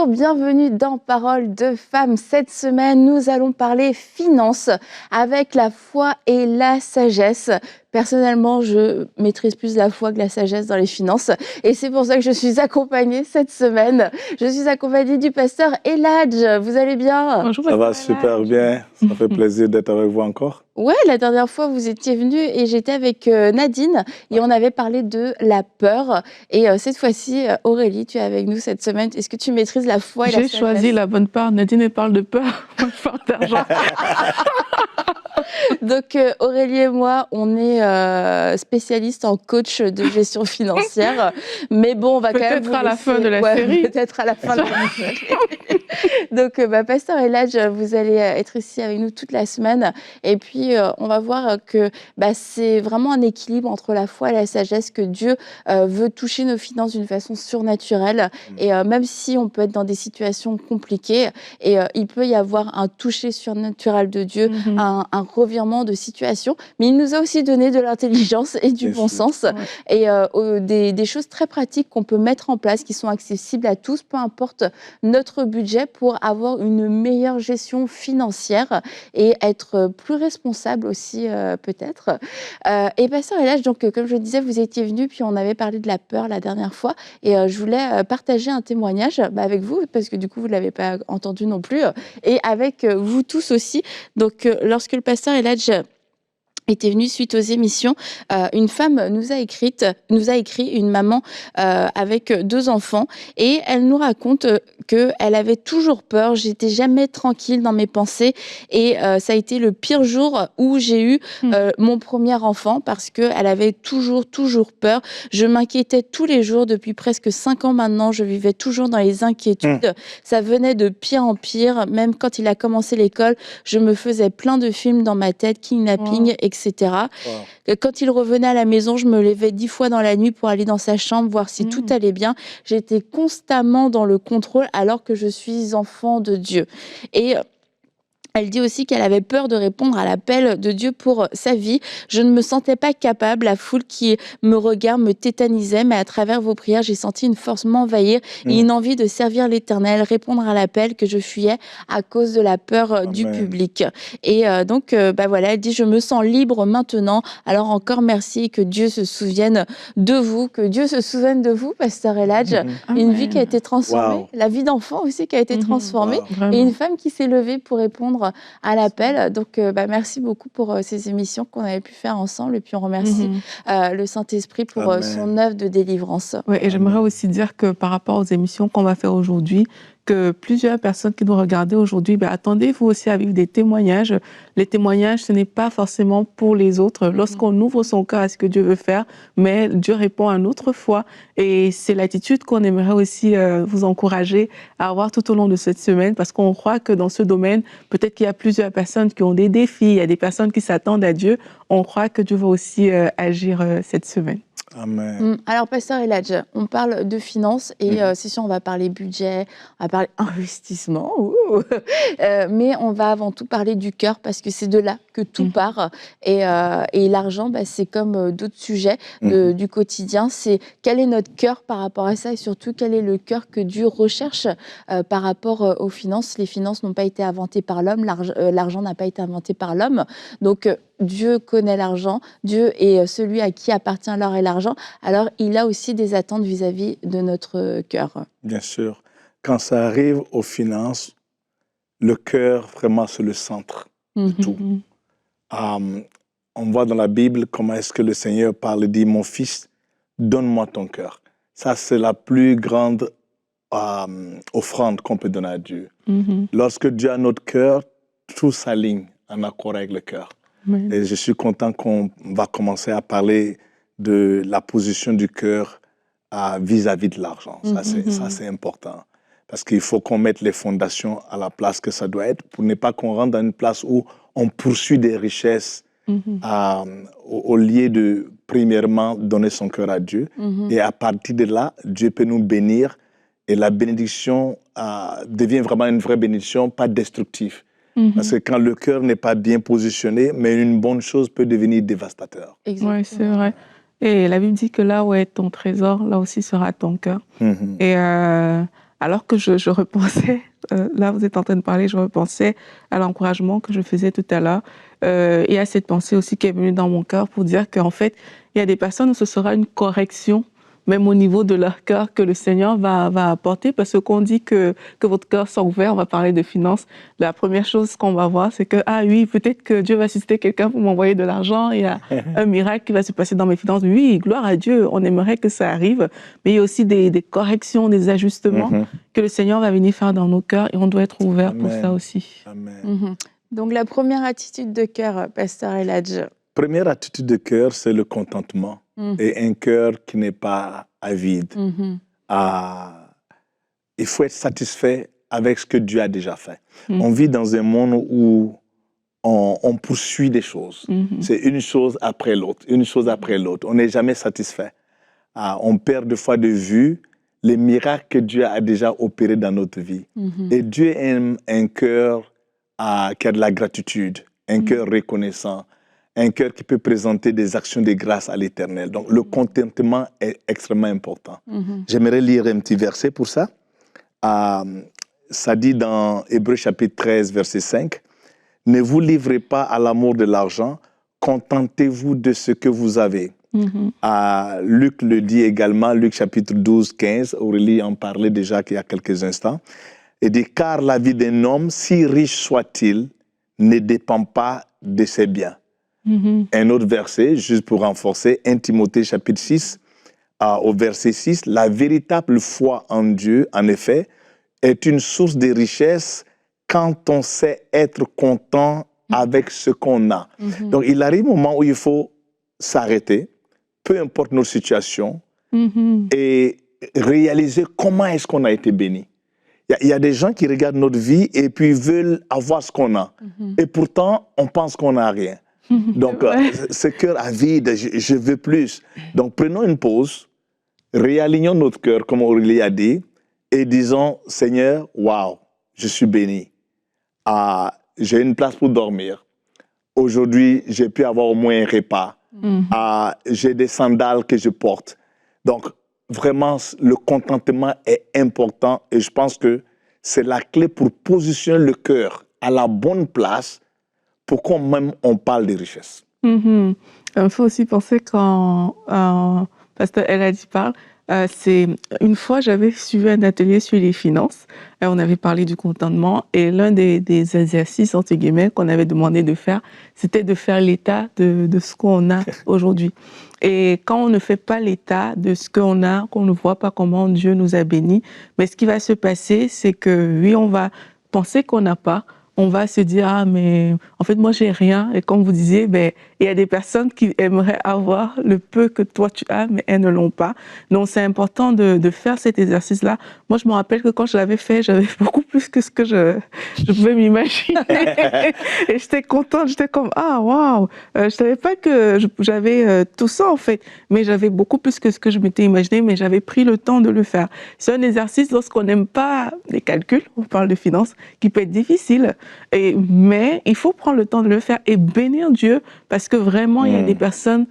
Bonjour, bienvenue dans Parole de Femmes. Cette semaine, nous allons parler finances avec la foi et la sagesse. Personnellement, je maîtrise plus la foi que la sagesse dans les finances et c'est pour ça que je suis accompagnée cette semaine. Je suis accompagnée du pasteur Eladj. Vous allez bien? Bonjour, Ça va super bien. Ça fait plaisir d'être avec vous encore. Ouais, la dernière fois, vous étiez venu et j'étais avec Nadine et on avait parlé de la peur. Et cette fois-ci, Aurélie, tu es avec nous cette semaine. Est-ce que tu maîtrises la foi et la sagesse? J'ai choisi la bonne part. Nadine elle parle de peur, moi je parle d'argent. Donc Aurélie et moi, on est spécialistes en coach de gestion financière. Mais bon, on va quand même vous Peut-être à la fin de la ouais, série. peut-être à la fin de la série. Donc, pasteur Eladj, vous allez être ici avec nous toute la semaine. Et puis, on va voir que c'est vraiment un équilibre entre la foi et la sagesse, que Dieu veut toucher nos finances d'une façon surnaturelle. Et même si on peut être dans des situations compliquées, et il peut y avoir un toucher surnaturel de Dieu, un revirement de situation. Mais il nous a aussi donné de l'intelligence et du bon sens. Ouais. Et des choses très pratiques qu'on peut mettre en place, qui sont accessibles à tous, peu importe notre budget, pour avoir une meilleure gestion financière et être plus responsable aussi, peut-être. Et pasteur Eladj, donc comme je disais, vous étiez venu, puis on avait parlé de la peur la dernière fois, et je voulais partager un témoignage avec vous, parce que du coup, vous ne l'avez pas entendu non plus, et avec vous tous aussi. Donc, lorsque le pasteur Eladj était venue suite aux émissions, une femme nous a écrit, une maman avec 2 enfants, et elle nous raconte qu'elle avait toujours peur. J'étais jamais tranquille dans mes pensées, et ça a été le pire jour où j'ai eu mon premier enfant, parce qu'elle avait toujours peur. Je m'inquiétais tous les jours depuis presque 5 ans maintenant. Je vivais toujours dans les inquiétudes. Ça venait de pire en pire. Même quand il a commencé l'école, je me faisais plein de films dans ma tête, kidnapping, etc. Wow. Quand il revenait à la maison, je me levais 10 fois dans la nuit pour aller dans sa chambre, voir si tout allait bien. J'étais constamment dans le contrôle alors que je suis enfant de Dieu. Et elle dit aussi qu'elle avait peur de répondre à l'appel de Dieu pour sa vie. Je ne me sentais pas capable. La foule qui me regarde me tétanisait, mais à travers vos prières, j'ai senti une force m'envahir et une envie de servir l'Éternel, répondre à l'appel que je fuyais à cause de la peur du public. Et donc, voilà, elle dit, je me sens libre maintenant. Alors encore merci, et que Dieu se souvienne de vous, que Dieu se souvienne de vous, pasteur Eladj. Une vie qui a été transformée, la vie d'enfant aussi qui a été transformée, et une femme qui s'est levée pour répondre à l'appel. Donc, merci beaucoup pour ces émissions qu'on avait pu faire ensemble. Et puis, on remercie le Saint-Esprit pour son œuvre de délivrance. Ouais, et j'aimerais aussi dire que par rapport aux émissions qu'on va faire aujourd'hui, que plusieurs personnes qui nous regardent aujourd'hui, attendez-vous aussi à vivre des témoignages. Les témoignages, ce n'est pas forcément pour les autres. Lorsqu'on ouvre son cœur à ce que Dieu veut faire, mais Dieu répond à notre foi. Et c'est l'attitude qu'on aimerait aussi vous encourager à avoir tout au long de cette semaine, parce qu'on croit que dans ce domaine, peut-être qu'il y a plusieurs personnes qui ont des défis, il y a des personnes qui s'attendent à Dieu. On croit que Dieu va aussi agir cette semaine. Amen. Alors, pasteur Eladj, on parle de finances et c'est sûr, on va parler budget, on va parler investissement, mais on va avant tout parler du cœur, parce que c'est de là que tout part. Et l'argent, c'est comme d'autres sujets du quotidien. C'est quel est notre cœur par rapport à ça, et surtout quel est le cœur que Dieu recherche par rapport aux finances. Les finances n'ont pas été inventées par l'homme, l'argent n'a pas été inventé par l'homme. Donc, Dieu connaît l'argent, Dieu est celui à qui appartient l'or et l'argent, alors il a aussi des attentes vis-à-vis de notre cœur. Bien sûr. Quand ça arrive aux finances, le cœur, vraiment, c'est le centre de tout. On voit dans la Bible comment est-ce que le Seigneur parle et dit « Mon fils, donne-moi ton cœur ». Ça, c'est la plus grande offrande qu'on peut donner à Dieu. Lorsque Dieu a notre cœur, tout s'aligne en accord avec le cœur. Et je suis content qu'on va commencer à parler de la position du cœur vis-à-vis de l'argent. Ça, c'est important. Parce qu'il faut qu'on mette les fondations à la place que ça doit être, pour ne pas qu'on rentre dans une place où on poursuit des richesses au lieu de, premièrement, donner son cœur à Dieu. Et à partir de là, Dieu peut nous bénir, et la bénédiction devient vraiment une vraie bénédiction, pas destructive. Parce que quand le cœur n'est pas bien positionné, mais une bonne chose peut devenir dévastateur. Oui, c'est vrai. Et la Bible dit que là où est ton trésor, là aussi sera ton cœur. Et alors que je repensais, là vous êtes en train de parler, je repensais à l'encouragement que je faisais tout à l'heure et à cette pensée aussi qui est venue dans mon cœur pour dire qu'en fait, il y a des personnes où ce sera une correction, même au niveau de leur cœur, que le Seigneur va apporter, parce qu'on dit que votre cœur soit ouvert, on va parler de finances. La première chose qu'on va voir, c'est que, ah oui, peut-être que Dieu va susciter quelqu'un pour m'envoyer de l'argent, il y a un miracle qui va se passer dans mes finances. Oui, gloire à Dieu, on aimerait que ça arrive, mais il y a aussi des corrections, des ajustements que le Seigneur va venir faire dans nos cœurs et on doit être ouvert pour ça aussi. Amen. Donc la première attitude de cœur, Pasteur Eladj. Première attitude de cœur, c'est le contentement. Et un cœur qui n'est pas avide. Il faut être satisfait avec ce que Dieu a déjà fait. On vit dans un monde où on poursuit des choses. C'est une chose après l'autre, une chose après l'autre. On n'est jamais satisfait. On perd des fois de vue les miracles que Dieu a déjà opérés dans notre vie. Et Dieu aime un cœur qui a de la gratitude, un cœur reconnaissant, un cœur qui peut présenter des actions de grâce à l'Éternel. Donc, le contentement est extrêmement important. J'aimerais lire un petit verset pour ça. Ça dit dans Hébreux chapitre 13, verset 5, « Ne vous livrez pas à l'amour de l'argent, contentez-vous de ce que vous avez. » Luc le dit également, Luc chapitre 12, 15, Aurélie en parlait déjà il y a quelques instants. Il dit, « Car la vie d'un homme, si riche soit-il, ne dépend pas de ses biens. » Un autre verset, juste pour renforcer, 1 Timothée chapitre 6, au verset 6, « La véritable foi en Dieu, en effet, est une source de richesse quand on sait être content avec ce qu'on a. » Donc, il arrive un moment où il faut s'arrêter, peu importe nos situations, et réaliser comment est-ce qu'on a été béni. Il y a des gens qui regardent notre vie et puis veulent avoir ce qu'on a. Et pourtant, on pense qu'on n'a rien. Donc, ce cœur avide, je veux plus. Donc, prenons une pause, réalignons notre cœur, comme Aurélie a dit, et disons, Seigneur, waouh, je suis béni. J'ai une place pour dormir. Aujourd'hui, j'ai pu avoir au moins un repas. J'ai des sandales que je porte. Donc, vraiment, le contentement est important et je pense que c'est la clé pour positionner le cœur à la bonne place pour qu'on même on parle de richesse. Il faut aussi penser quand Pasteur Eladj parle, c'est une fois j'avais suivi un atelier sur les finances et on avait parlé du contentement et l'un des exercices entre guillemets qu'on avait demandé de faire, c'était de faire l'état de ce qu'on a aujourd'hui. Et quand on ne fait pas l'état de ce qu'on a, qu'on ne voit pas comment Dieu nous a bénis, mais ce qui va se passer, c'est que oui, on va penser qu'on n'a pas. On va se dire, ah, mais en fait, moi, j'ai rien. Et comme vous disiez, ben, il y a des personnes qui aimeraient avoir le peu que toi, tu as, mais elles ne l'ont pas. Donc, c'est important de faire cet exercice-là. Moi, je me rappelle que quand je l'avais fait, j'avais beaucoup plus que ce que je pouvais m'imaginer. Et j'étais contente. J'étais comme, ah, waouh. Je savais pas que j'avais tout ça, en fait. Mais j'avais beaucoup plus que ce que je m'étais imaginé, mais j'avais pris le temps de le faire. C'est un exercice lorsqu'on n'aime pas les calculs, on parle de finances, qui peut être difficile. Mais il faut prendre le temps de le faire et bénir Dieu parce que vraiment, il y a des personnes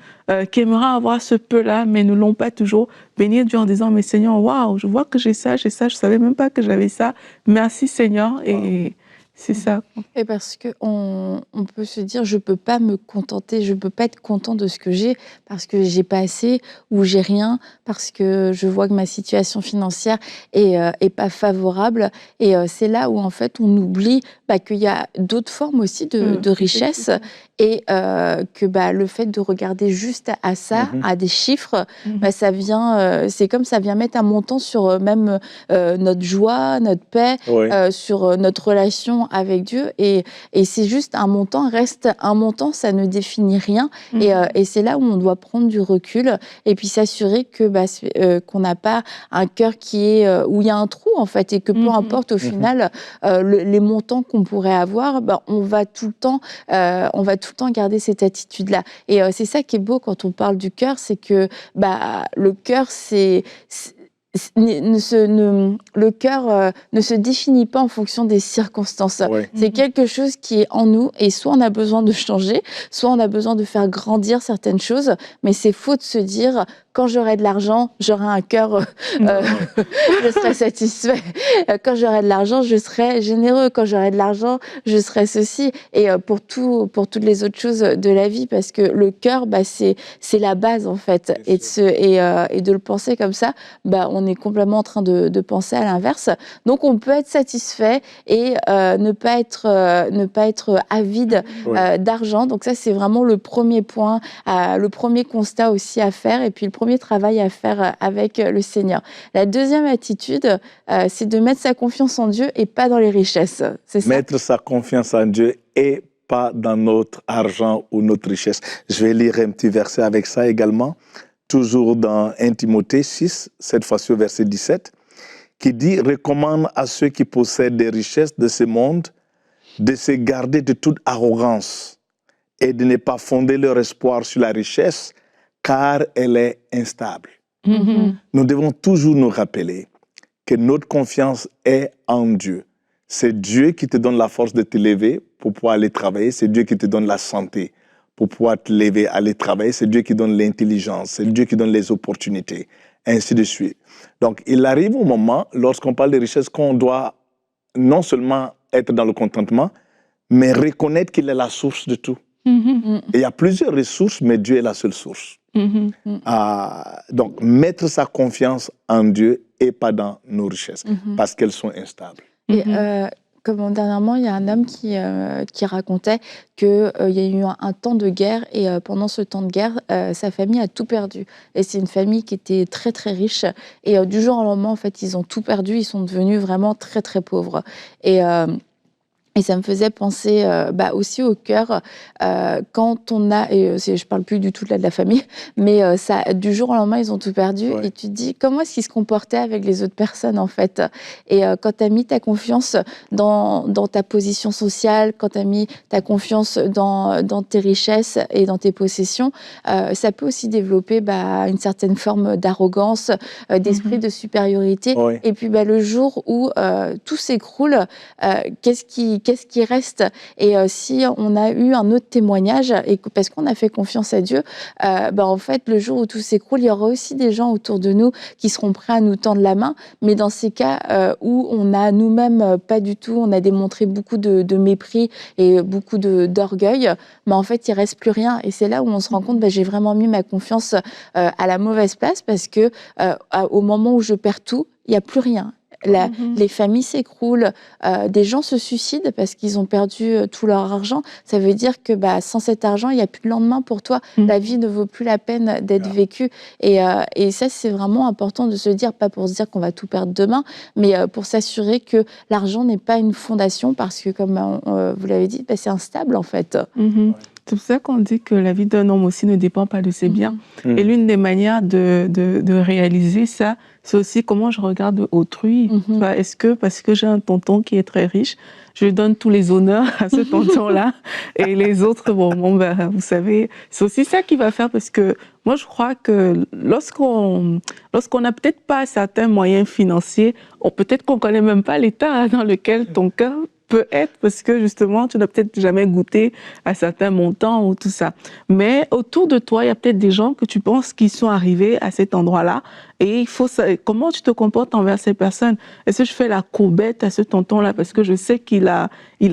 qui aimeraient avoir ce peu-là, mais ne l'ont pas toujours. Bénir Dieu en disant, mais Seigneur, waouh, je vois que j'ai ça, je savais même pas que j'avais ça. Merci Seigneur. Et c'est ça. Et parce qu'on peut se dire, je peux pas me contenter, je peux pas être content de ce que j'ai parce que j'ai pas assez ou j'ai rien, parce que je vois que ma situation financière est pas favorable. Et c'est là où en fait on oublie qu'il y a d'autres formes aussi de richesse et que le fait de regarder juste à ça, à des chiffres, ça vient, c'est comme ça vient mettre un montant sur même notre joie, notre paix, sur notre relation avec Dieu et c'est juste un montant, reste un montant, ça ne définit rien et c'est là où on doit prendre du recul et puis s'assurer que qu'on n'a pas un cœur qui est où il y a un trou en fait et que peu importe au final les montants qu'on pourrait avoir, on va tout le temps garder cette attitude là et c'est ça qui est beau quand on parle du cœur, c'est que le cœur le cœur ne se définit pas en fonction des circonstances. C'est quelque chose qui est en nous et soit on a besoin de changer, soit on a besoin de faire grandir certaines choses, mais c'est faux de se dire quand j'aurai de l'argent, j'aurai un cœur, je serai satisfait. Quand j'aurai de l'argent, je serai généreux. Quand j'aurai de l'argent, je serai ceci. Et pour toutes les autres choses de la vie, parce que le cœur, c'est la base en fait. Et de le penser comme ça, on est complètement en train de penser à l'inverse. Donc on peut être satisfait et ne pas être avide d'argent. Donc ça, c'est vraiment le premier point, le premier constat aussi à faire, et puis le premier travail à faire avec le Seigneur. La deuxième attitude, c'est de mettre sa confiance en Dieu et pas dans les richesses. C'est ça? Mettre sa confiance en Dieu et pas dans notre argent ou notre richesse. Je vais lire un petit verset avec ça également, toujours dans 1 Timothée 6, cette fois-ci au verset 17, qui dit « Recommande à ceux qui possèdent des richesses de ce monde de se garder de toute arrogance et de ne pas fonder leur espoir sur la richesse, car elle est instable. » Nous devons toujours nous rappeler que notre confiance est en Dieu. C'est Dieu qui te donne la force de te lever pour pouvoir aller travailler. C'est Dieu qui te donne la santé pour pouvoir te lever, aller travailler. C'est Dieu qui donne l'intelligence. C'est Dieu qui donne les opportunités, ainsi de suite. Donc, il arrive au moment, lorsqu'on parle de richesse, qu'on doit non seulement être dans le contentement, mais reconnaître qu'il est la source de tout. Et il y a plusieurs ressources, mais Dieu est la seule source. Donc, mettre sa confiance en Dieu et pas dans nos richesses, parce qu'elles sont instables. Et comme dernièrement, il y a un homme qui racontait qu'il y a eu un temps de guerre, et pendant ce temps de guerre, sa famille a tout perdu. Et c'est une famille qui était très très riche, et du jour au lendemain, en fait, ils ont tout perdu, ils sont devenus vraiment très très pauvres. Et ça me faisait penser aussi au cœur, quand on a, et je parle plus du tout là de la famille, mais du jour au lendemain, ils ont tout perdu, et tu te dis, comment est-ce qu'ils se comportaient avec les autres personnes, en fait? Et quand tu as mis ta confiance dans ta position sociale, quand tu as mis ta confiance dans tes richesses et dans tes possessions, ça peut aussi développer une certaine forme d'arrogance, d'esprit de supériorité. Et puis le jour où tout s'écroule, qu'est-ce qui reste? Et si on a eu un autre témoignage, et parce qu'on a fait confiance à Dieu, en fait, le jour où tout s'écroule, il y aura aussi des gens autour de nous qui seront prêts à nous tendre la main. Mais dans ces cas où on a nous-mêmes pas du tout, on a démontré beaucoup de mépris et beaucoup d'orgueil, en fait, il reste plus rien. Et c'est là où on se rend compte, j'ai vraiment mis ma confiance à la mauvaise place, parce que au moment où je perds tout, il n'y a plus rien. Les familles s'écroulent, des gens se suicident parce qu'ils ont perdu tout leur argent. Ça veut dire que sans cet argent, il n'y a plus de lendemain pour toi. La vie ne vaut plus la peine d'être vécue. Et ça, c'est vraiment important de se dire, pas pour se dire qu'on va tout perdre demain, mais pour s'assurer que l'argent n'est pas une fondation, parce que, comme vous l'avez dit, c'est instable en fait. C'est pour ça qu'on dit que la vie d'un homme aussi ne dépend pas de ses biens. Et l'une des manières de réaliser ça, c'est aussi comment je regarde autrui. Est-ce que parce que j'ai un tonton qui est très riche, je donne tous les honneurs à ce tonton-là, et les autres, vous savez, c'est aussi ça qui va faire, parce que moi je crois que lorsqu'on n'a peut-être pas certains moyens financiers, peut-être qu'on connaît même pas l'état dans lequel ton cœur peut être, parce que justement, tu n'as peut-être jamais goûté à certains montants ou tout ça. Mais autour de toi, il y a peut-être des gens que tu penses qui sont arrivés à cet endroit-là, et il faut savoir comment tu te comportes envers ces personnes. Est-ce que je fais la courbette à ce tonton-là parce que je sais qu'il a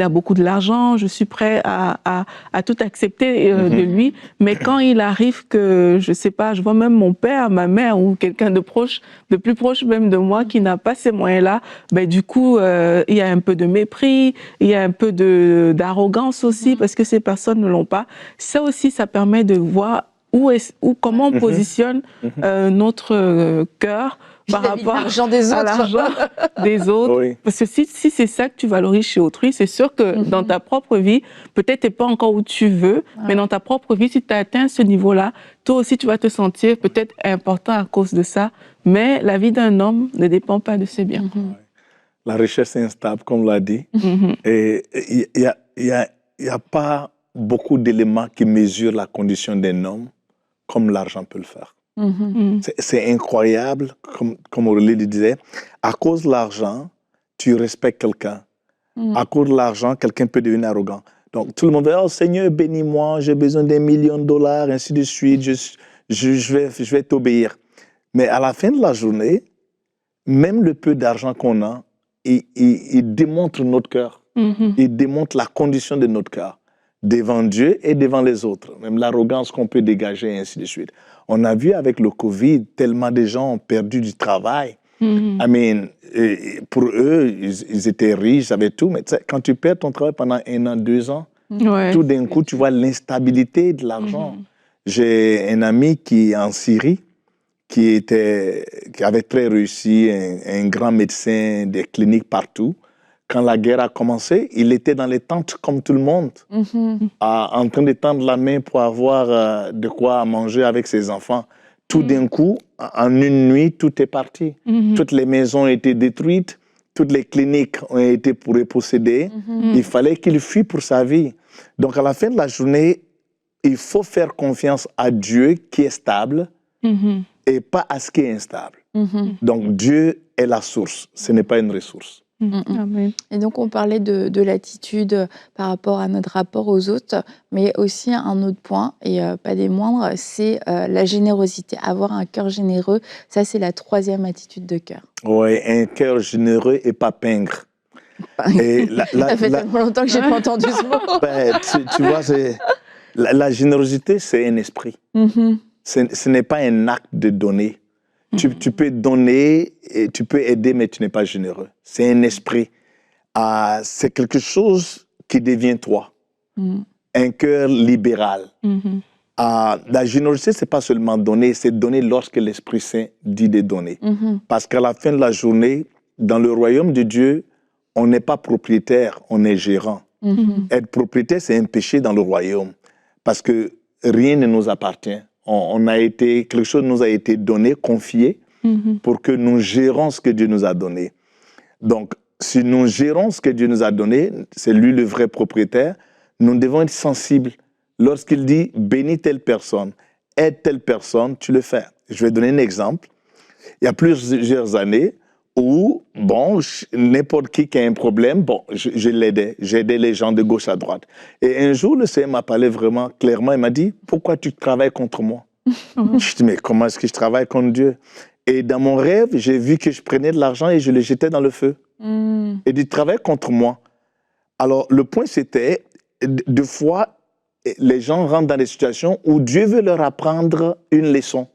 beaucoup de l'argent, je suis prêt à tout accepter de lui, mais quand il arrive que, je sais pas, je vois même mon père, ma mère ou quelqu'un de plus proche même de moi qui n'a pas ces moyens-là, du coup, il y a un peu de mépris, il y a un peu d'arrogance aussi, parce que ces personnes ne l'ont pas. Ça aussi, ça permet de voir comment on positionne notre cœur par rapport à l'argent des autres. Oui. Parce que si c'est ça que tu valorises chez autrui, c'est sûr que dans ta propre vie, peut-être tu n'es pas encore où tu veux, mais dans ta propre vie, si tu as atteint ce niveau-là, toi aussi tu vas te sentir peut-être important à cause de ça. Mais la vie d'un homme ne dépend pas de ses biens. La richesse est instable, comme on l'a dit. Et il n'y a pas beaucoup d'éléments qui mesurent la condition d'un homme comme l'argent peut le faire. C'est incroyable, comme Aurélie le disait. À cause de l'argent, tu respectes quelqu'un. À cause de l'argent, quelqu'un peut devenir arrogant. Donc tout le monde va dire, oh Seigneur, bénis-moi, j'ai besoin d'1 million de dollars, ainsi de suite. je vais t'obéir. Mais à la fin de la journée, même le peu d'argent qu'on a, il démontre notre cœur. Il démontre la condition de notre cœur devant Dieu et devant les autres. Même l'arrogance qu'on peut dégager et ainsi de suite. On a vu avec le Covid, tellement de gens ont perdu du travail. I mean, pour eux, ils étaient riches, ils avaient tout. Mais quand tu perds ton travail pendant 1 an, 2 ans, tout d'un coup, tu vois l'instabilité de l'argent. J'ai un ami qui est en Syrie, qui avait très réussi, un grand médecin, des cliniques partout. Quand la guerre a commencé, il était dans les tentes comme tout le monde, en train de tendre la main pour avoir de quoi manger avec ses enfants. Tout d'un coup, en une nuit, tout est parti. Toutes les maisons ont été détruites, toutes les cliniques ont été possédées. Il fallait qu'il fuit pour sa vie. Donc, à la fin de la journée, il faut faire confiance à Dieu qui est stable et pas à ce qui est instable. Donc, Dieu est la source, ce n'est pas une ressource. Amen. Et donc, on parlait de l'attitude par rapport à notre rapport aux autres, mais aussi un autre point, et pas des moindres, c'est la générosité. Avoir un cœur généreux, ça, c'est la 3e attitude de cœur. Oui, un cœur généreux et pas pingre. Et ça fait tellement longtemps que je n'ai pas entendu ce mot. Ben, tu vois, la générosité, c'est un esprit. Ce n'est pas un acte de donner. Tu peux donner, et tu peux aider, mais tu n'es pas généreux. C'est un esprit. C'est quelque chose qui devient toi. Un cœur libéral. La générosité, ce n'est pas seulement donner, c'est donner lorsque l'Esprit Saint dit de donner. Parce qu'à la fin de la journée, dans le royaume de Dieu, on n'est pas propriétaire, on est gérant. Être propriétaire, c'est un péché dans le royaume. Parce que rien ne nous appartient. Quelque chose nous a été donné, confié, pour que nous gérons ce que Dieu nous a donné. Donc, si nous gérons ce que Dieu nous a donné, c'est lui le vrai propriétaire, nous devons être sensibles. Lorsqu'il dit « bénis telle personne, aide telle personne », tu le fais. Je vais donner un exemple. Il y a plusieurs années où, n'importe qui a un problème, je l'aidais. J'aidais les gens de gauche à droite. Et un jour, le Seigneur m'a parlé vraiment clairement. Il m'a dit « Pourquoi tu travailles contre moi ?» Je dis « Mais comment est-ce que je travaille contre Dieu ?» Et dans mon rêve, j'ai vu que je prenais de l'argent et je le jetais dans le feu. Et il travaille contre moi. Alors, le point, c'était, deux fois, les gens rentrent dans des situations où Dieu veut leur apprendre une leçon.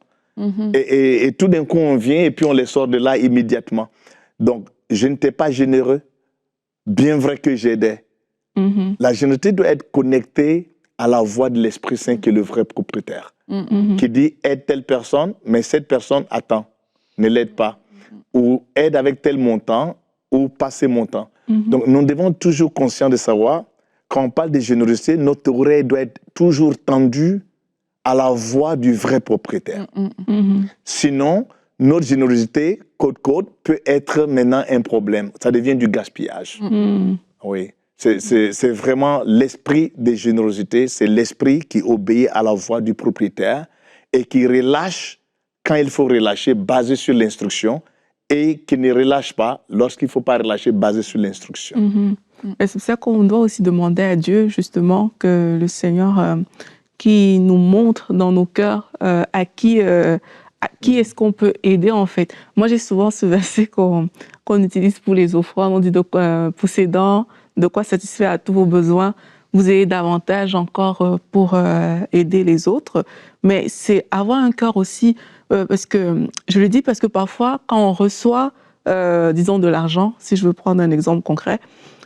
Et tout d'un coup, on vient et puis on les sort de là immédiatement. Donc, je n'étais pas généreux, bien vrai que j'aidais. La générosité doit être connectée à la voix de l'Esprit Saint qui est le vrai propriétaire. Qui dit « aide telle personne, mais cette personne attend, ne l'aide pas. » Ou « aide avec tel montant, ou pas ces montants. » Donc, nous devons être toujours conscients de savoir, quand on parle de générosité, notre oreille doit être toujours tendue à la voix du vrai propriétaire. Sinon, notre générosité, côte-côte, peut être maintenant un problème. Ça devient du gaspillage. Oui. C'est vraiment l'esprit de générosité, c'est l'esprit qui obéit à la voix du propriétaire et qui relâche quand il faut relâcher, basé sur l'instruction, et qui ne relâche pas lorsqu'il ne faut pas relâcher, basé sur l'instruction. C'est pour ça qu'on doit aussi demander à Dieu, justement, que le Seigneur qui nous montre dans nos cœurs à qui est-ce qu'on peut aider, en fait. Moi, j'ai souvent ce verset qu'on utilise pour les offrandes. On dit possédant, de quoi satisfaire à tous vos besoins, vous ayez davantage encore pour aider les autres. Mais c'est avoir un cœur aussi, parce que, je le dis parce que parfois, quand on reçoit, disons, de l'argent, si je veux prendre un exemple concret,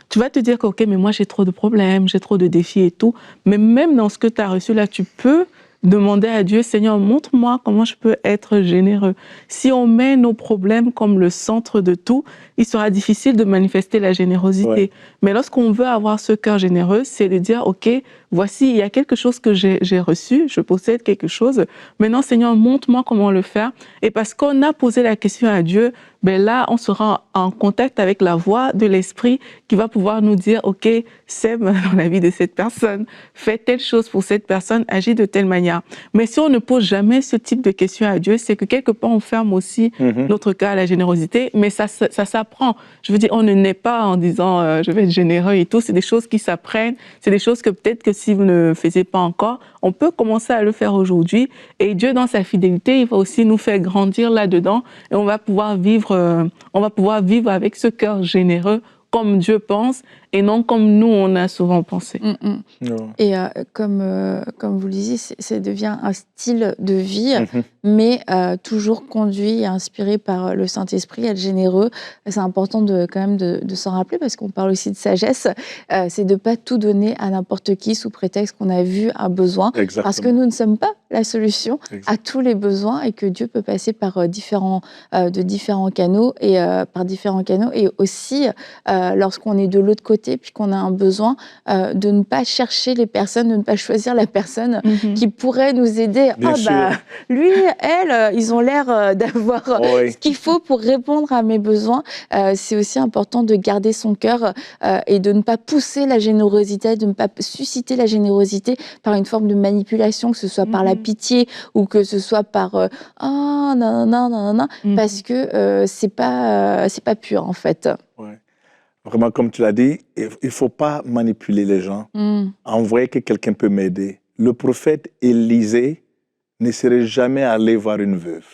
tu vas te dire que, OK, mais moi, j'ai trop de problèmes, j'ai trop de défis et tout. Mais même dans ce que tu as reçu là, tu peux demander à Dieu, Seigneur, montre-moi comment je peux être généreux. Si on met nos problèmes comme le centre de tout, il sera difficile de manifester la générosité. Ouais. Mais lorsqu'on veut avoir ce cœur généreux, c'est de dire, OK, voici, il y a quelque chose que j'ai reçu, je possède quelque chose. Maintenant, Seigneur, montre-moi comment le faire. Et parce qu'on a posé la question à Dieu, ben là, on sera en contact avec la voix de l'Esprit qui va pouvoir nous dire, OK, sème dans la vie de cette personne, fais telle chose pour cette personne, agis de telle manière. Mais si on ne pose jamais ce type de questions à Dieu, c'est que quelque part, on ferme aussi notre cœur à la générosité, mais ça s'apprend. Je veux dire, on ne naît pas en disant, je vais être généreux et tout. C'est des choses qui s'apprennent. C'est des choses que peut-être que si vous ne le faisiez pas encore, on peut commencer à le faire aujourd'hui. Et Dieu, dans sa fidélité, il va aussi nous faire grandir là-dedans et on va pouvoir vivre avec ce cœur généreux comme Dieu pense et non comme nous, on a souvent pensé. Et comme vous le disiez, ça devient un style de vie, mais toujours conduit et inspiré par le Saint-Esprit, être généreux. C'est important quand même de s'en rappeler parce qu'on parle aussi de sagesse. C'est de ne pas tout donner à n'importe qui sous prétexte qu'on a vu un besoin. Exactement. Parce que nous ne sommes pas la solution à tous les besoins et que Dieu peut passer par différents canaux et aussi lorsqu'on est de l'autre côté puis qu'on a un besoin, de ne pas chercher les personnes, de ne pas choisir la personne qui pourrait nous aider. Lui, elle, ils ont l'air d'avoir ce qu'il faut pour répondre à mes besoins. C'est aussi important de garder son cœur et de ne pas pousser la générosité, de ne pas susciter la générosité par une forme de manipulation, que ce soit par la pitié ou que ce soit par parce que c'est pas pur en fait. Ouais. Vraiment, comme tu l'as dit, il ne faut pas manipuler les gens. Envoyer que quelqu'un peut m'aider. Le prophète Élisée ne serait jamais allé voir une veuve.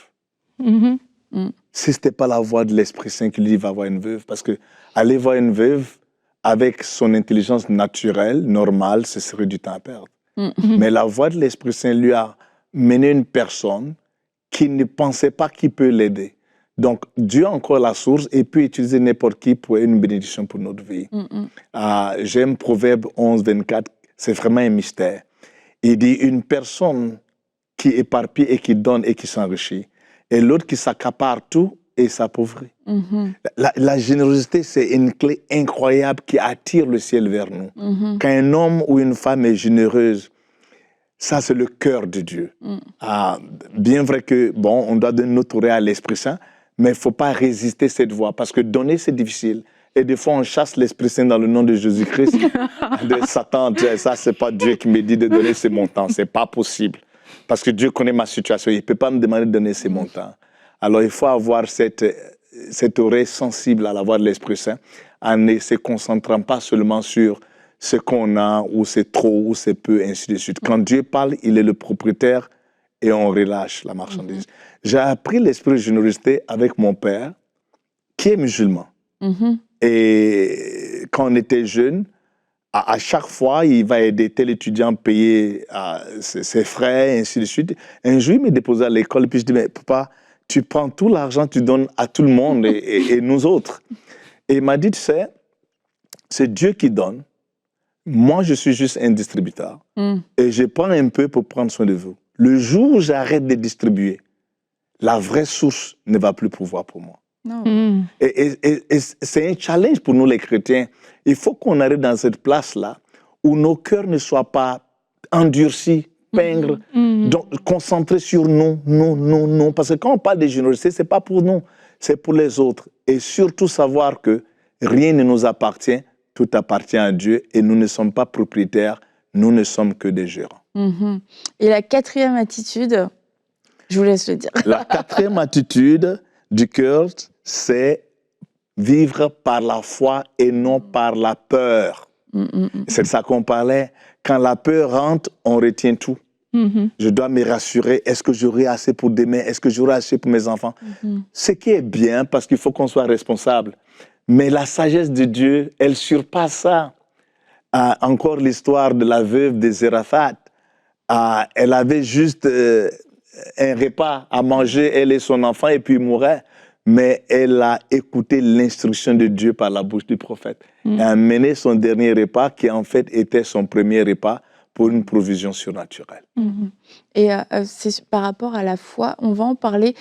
Si ce n'était pas la voix de l'Esprit Saint qui lui dit va voir une veuve. Parce que aller voir une veuve, avec son intelligence naturelle, normale, ce serait du temps à perdre. Mais la voix de l'Esprit Saint lui a mené une personne qui ne pensait pas qu'il peut l'aider. Donc, Dieu a encore la source et peut utiliser n'importe qui pour une bénédiction pour notre vie. J'aime Proverbe 11, 24, c'est vraiment un mystère. Il dit une personne qui éparpille et qui donne et qui s'enrichit, et l'autre qui s'accapare tout et s'appauvrit. La générosité, c'est une clé incroyable qui attire le ciel vers nous. Quand un homme ou une femme est généreuse, ça, c'est le cœur de Dieu. Bien vrai que, bon, on doit donner notre oreille à l'Esprit Saint, mais il ne faut pas résister à cette voie, parce que donner, c'est difficile. Et des fois, on chasse l'Esprit Saint dans le nom de Jésus-Christ, de Satan. Ça, ce n'est pas Dieu qui me dit de donner ces montants. Ce n'est pas possible. Parce que Dieu connaît ma situation. Il ne peut pas me demander de donner ces montants. Alors, il faut avoir cette oreille sensible à la voix de l'Esprit Saint, en ne se concentrant pas seulement sur ce qu'on a, ou c'est trop, ou c'est peu, ainsi de suite. Quand Dieu parle, il est le propriétaire et on relâche la marchandise. J'ai appris l'esprit de générosité avec mon père, qui est musulman. Et quand on était jeune, à chaque fois, il va aider tel étudiant à payer ses frais, ainsi de suite. Un jour, il me déposait à l'école, et puis je dis, mais papa, tu prends tout l'argent, tu donnes à tout le monde et nous autres. Et il m'a dit, tu sais, c'est Dieu qui donne. Moi, je suis juste un distributeur. Et je prends un peu pour prendre soin de vous. Le jour où j'arrête de distribuer, la vraie source ne va plus pouvoir pour moi. Et c'est un challenge pour nous les chrétiens. Il faut qu'on arrive dans cette place-là où nos cœurs ne soient pas endurcis, peingres, donc concentrés sur nous. Parce que quand on parle de générosité, ce n'est pas pour nous, c'est pour les autres. Et surtout savoir que rien ne nous appartient, tout appartient à Dieu et nous ne sommes pas propriétaires, nous ne sommes que des gérants. Et la quatrième attitude, je vous laisse le dire. La quatrième attitude du cœur, c'est vivre par la foi et non par la peur. C'est de ça qu'on parlait. Quand la peur rentre, on retient tout. Je dois me rassurer, est-ce que j'aurai assez pour demain? Est-ce que j'aurai assez pour mes enfants? Ce qui est bien, parce qu'il faut qu'on soit responsable. Mais la sagesse de Dieu, elle surpasse ça. Encore l'histoire de la veuve de Zarephath. Elle avait juste un repas à manger, elle et son enfant, et puis il mourait. Mais elle a écouté l'instruction de Dieu par la bouche du prophète. Elle a mené son dernier repas, qui en fait était son premier repas, pour une provision surnaturelle. Et c'est par rapport à la foi, on va en parler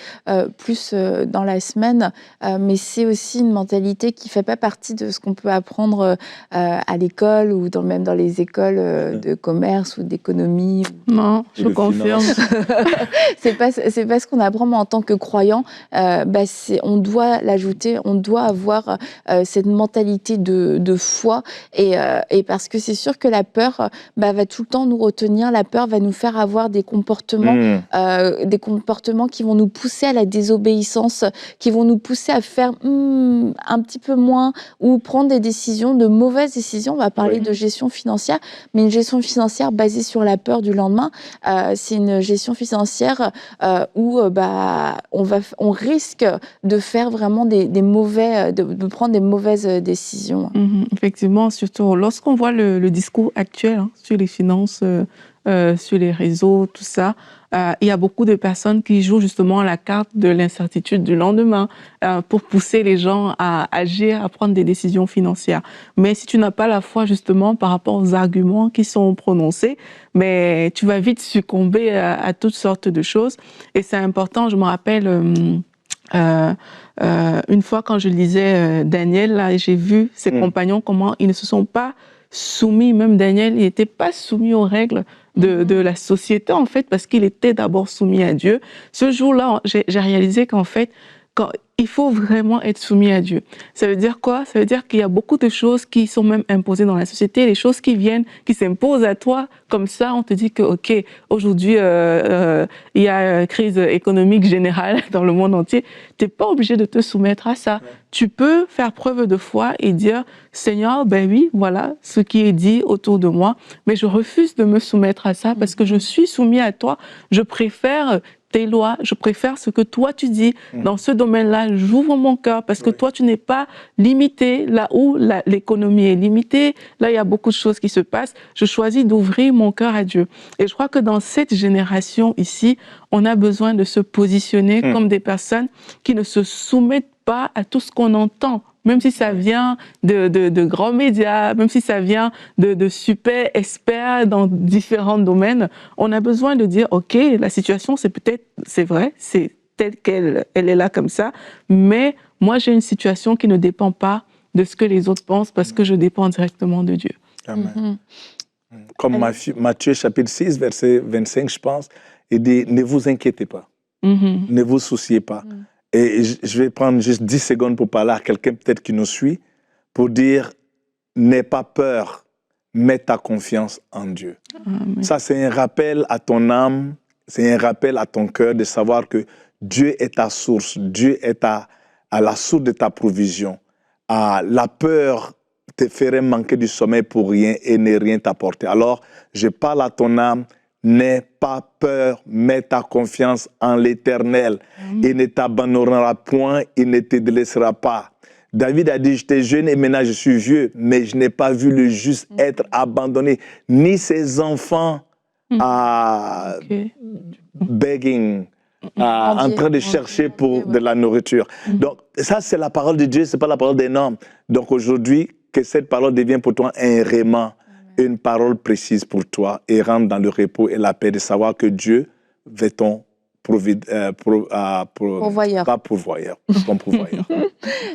plus dans la semaine, mais c'est aussi une mentalité qui ne fait pas partie de ce qu'on peut apprendre à l'école ou même dans les écoles de commerce ou d'économie. Non, je confirme. C'est pas ce qu'on apprend, mais en tant que croyant, on doit l'ajouter, on doit avoir cette mentalité de foi, et parce que c'est sûr que la peur va tout le temps nous retenir. La peur va nous faire avoir des comportements qui vont nous pousser à la désobéissance, qui vont nous pousser à faire un petit peu moins ou prendre des décisions, de mauvaises décisions. On va parler de gestion financière, mais une gestion financière basée sur la peur du lendemain, c'est une gestion financière où on risque de faire vraiment de prendre des mauvaises décisions. Effectivement, surtout lorsqu'on voit le discours actuel sur les finances, sur les réseaux, tout ça, il y a beaucoup de personnes qui jouent justement la carte de l'incertitude du lendemain pour pousser les gens à agir, à prendre des décisions financières. Mais si tu n'as pas la foi justement par rapport aux arguments qui sont prononcés, mais tu vas vite succomber à toutes sortes de choses. Et c'est important, je me rappelle... une fois quand je lisais Daniel, là, j'ai vu ses compagnons, comment ils ne se sont pas soumis, même Daniel, il n'était pas soumis aux règles de la société, en fait, parce qu'il était d'abord soumis à Dieu. Ce jour-là, j'ai réalisé qu'en fait, il faut vraiment être soumis à Dieu. Ça veut dire quoi? Ça veut dire qu'il y a beaucoup de choses qui sont même imposées dans la société, les choses qui viennent, qui s'imposent à toi. Comme ça, on te dit que, OK, aujourd'hui, il y a une crise économique générale dans le monde entier. Tu n'es pas obligé de te soumettre à ça. Tu peux faire preuve de foi et dire, Seigneur, ben oui, voilà ce qui est dit autour de moi, mais je refuse de me soumettre à ça parce que je suis soumis à toi. Je préfère tes lois, je préfère ce que toi tu dis. Dans ce domaine-là, j'ouvre mon cœur parce que toi, tu n'es pas limité là où l'économie est limitée. Là, il y a beaucoup de choses qui se passent. Je choisis d'ouvrir mon cœur à Dieu. Et je crois que dans cette génération ici, on a besoin de se positionner comme des personnes qui ne se soumettent pas à tout ce qu'on entend. Même si ça vient de grands médias, même si ça vient de super experts dans différents domaines, on a besoin de dire, OK, la situation, c'est vrai, c'est telle qu'elle est là comme ça, mais moi, j'ai une situation qui ne dépend pas de ce que les autres pensent parce que je dépends directement de Dieu. Amen. Comme Matthieu chapitre 6, verset 25, je pense, il dit, ne vous inquiétez pas, ne vous souciez pas. Et je vais prendre juste 10 secondes pour parler à quelqu'un peut-être qui nous suit, pour dire, n'aie pas peur, mets ta confiance en Dieu. Amen. Ça, c'est un rappel à ton âme, c'est un rappel à ton cœur de savoir que Dieu est ta source, Dieu est à la source de ta provision. La peur te ferait manquer du sommeil pour rien et ne rien t'apporter. Alors, je parle à ton âme, n'aie pas peur, mets ta confiance en l'Éternel. Il ne t'abandonnera point, il ne te délaissera pas. David a dit, j'étais jeune et maintenant je suis vieux, mais je n'ai pas vu le juste être abandonné, ni ses enfants begging, en train de chercher pour de la nourriture. Donc ça, c'est la parole de Dieu, ce n'est pas la parole des hommes. Donc aujourd'hui, que cette parole devienne pour toi un réma, une parole précise pour toi et rentre dans le repos et la paix de savoir que Dieu veut ton pourvoyeur. Pas pourvoyeur, ton pourvoyeur.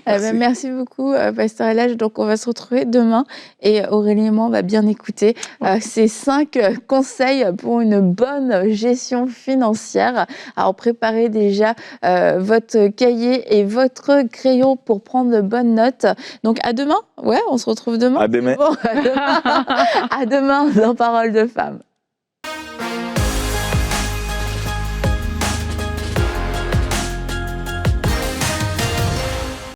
Merci. Merci beaucoup, Pasteur Elage. Donc, on va se retrouver demain et Aurélie et moi, on va bien écouter ces 5 conseils pour une bonne gestion financière. Alors, préparez déjà votre cahier et votre crayon pour prendre de bonnes notes. Donc, à demain. Ouais, on se retrouve demain. À demain. Bon, à demain dans Parole de Femme.